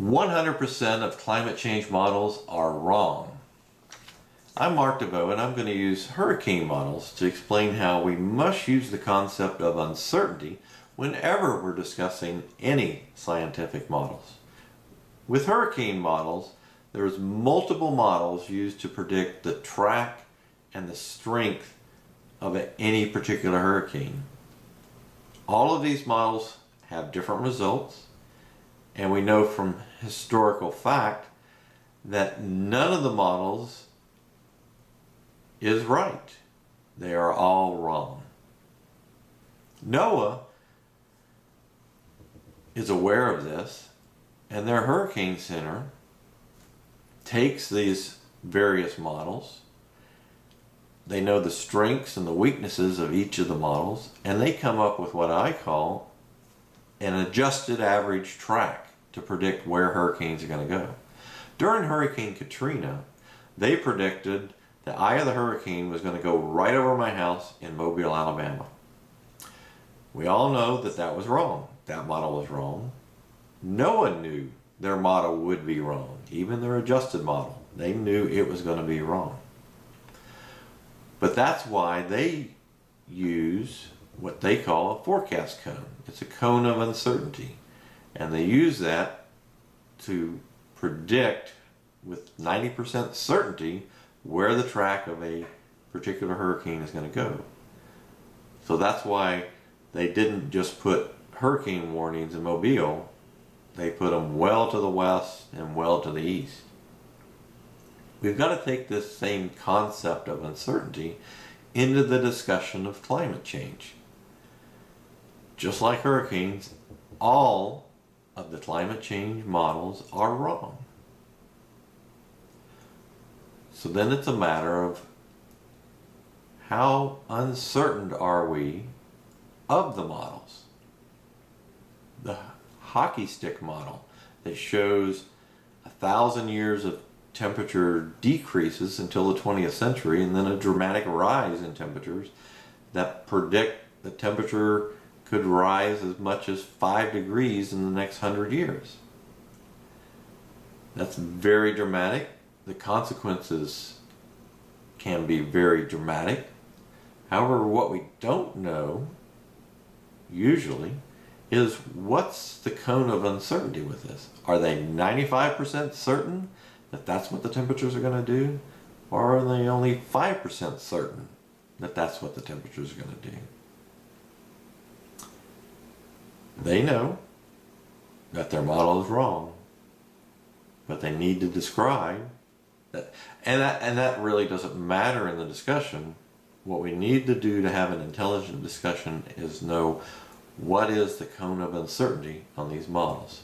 100% of climate change models are wrong. I'm Mark DeVoe, and I'm going to use hurricane models to explain how we must use the concept of uncertainty whenever we're discussing any scientific models. With hurricane models, there's multiple models used to predict the track and the strength of any particular hurricane. All of these models have different results, and we know from historical fact that none of the models is right. They are all wrong. NOAA is aware of this, and their Hurricane Center takes these various models. They know the strengths and the weaknesses of each of the models, and they come up with what I call an adjusted average track to predict where hurricanes are going to go. During Hurricane Katrina, they predicted the eye of the hurricane was going to go right over my house in Mobile, Alabama. We all know that that was wrong. That model was wrong. NOAA knew their model would be wrong, even their adjusted model. They knew it was going to be wrong. But that's why they use what they call a forecast cone. It's a cone of uncertainty. And they use that to predict with 90% certainty where the track of a particular hurricane is going to go. So that's why they didn't just put hurricane warnings in Mobile. They put them well to the west and well to the east. We've got to take this same concept of uncertainty into the discussion of climate change. Just like hurricanes, all of the climate change models are wrong. So then it's a matter of how uncertain are we of the models. The hockey stick model that shows 1,000 years of temperature decreases until the 20th century, and then a dramatic rise in temperatures that predict the temperature could rise as much as 5 degrees in the next 100 years. That's very dramatic. The consequences can be very dramatic. However, what we don't know, usually, is what's the cone of uncertainty with this? Are they 95% certain that that's what the temperatures are going to do? Or are they only 5% certain that that's what the temperatures are going to do? They know that their model is wrong, but they need to describe that, and that really doesn't matter in the discussion. What we need to do to have an intelligent discussion is know what is the cone of uncertainty on these models.